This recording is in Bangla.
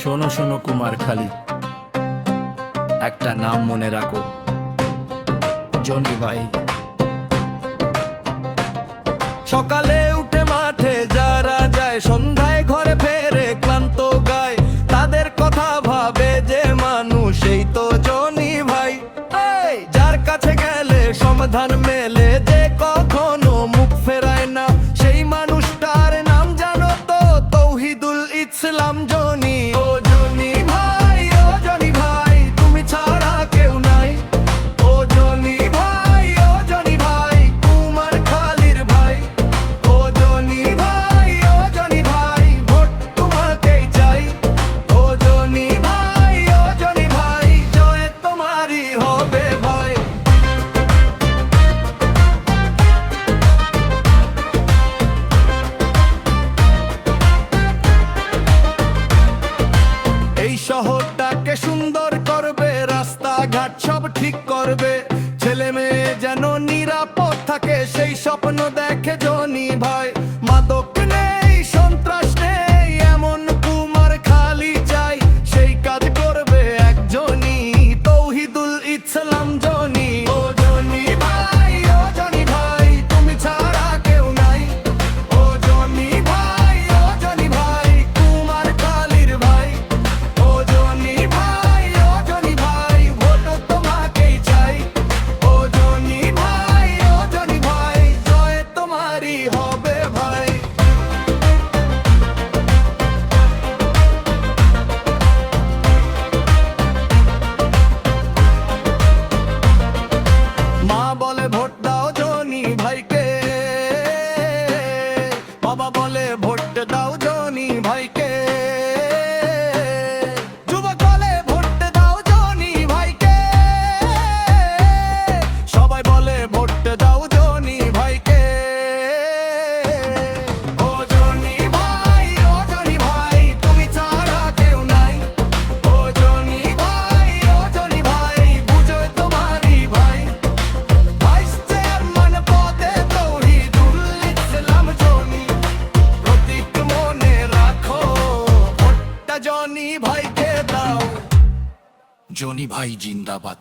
শোনো শোনো কুমারখালী, একটা নাম মনে রাখো, জনি ভাই। সকালে উঠে মাঠে যারা যায়, সন্ধ্যায় ঘরে ফেরে ক্লান্ত গায়, তাদের কথা ভাবে যে মানুষ, এই তো জনি ভাই। এই যার কাছে গেলে সমাধান মেলে, যে কখনো মুখ ফেরায় না, সেই মানুষটার নাম জানো তো? তৌহিদুল ইসলাম জনি। ও জনি ভাই, ও জনি ভাই, তুমি ছাড়া কেউ নাই। ও জনি ভাই, ও জনি ভাই, কুমারখালীর ভাই। ও জনি ভাই, ও জনি ভাই, ভোট তোমাকেই চাই। ও জনি ভাই, ও জনি ভাই, জয় তোমারই হবে ভাই। এই শহরটাকে সুন্দর করবে, রাস্তাঘাট সব ঠিক করবে, ছেলে মেয়ে যেন নিরাপদ থাকে, সেই স্বপ্ন দেখে জনি ভাই। মাদক নেই, সন্ত্রাস নেই, এমন কুমারখালী চাই, সেই কাজ করবে একজনই, তৌহিদুল ইসলাম জনি। ও জনি ভাই, ও জনি ভাই, তুমি ছাড়া কেউ নাই। ও জনি ভাই, ও জনি ভাই, কুমারখালীর ভাই। ও জনি ভাই, ও জনি ভাই, ভোট তোমাকেই চাই। ও জনি ভাই, ও জনি ভাই, জয় তোমারই হবে ভাই। মা বলে ভোট দাও জনি ভাইকে, বাবা বলে ভোট দাও জনি ভাইকে, যুবক বলে ভোট দাও জনি ভাইকে, সবাই বলে ভোট দাও জনি ভাইকে। ও জনি ভাই, ও জনি ভাই, তুমি ছাড়া কেউ নাই। ও জনি ভাই, ও জনি ভাই, বুঝো তোমারই ভাই। ভাইস চেয়ারম্যান পদে তৌহিদুল ইসলাম জনি, প্রতীক মনে রাখো, ভোটটা জনি ভাইকে দাও। জনি ভাই জিন্দাবাদ।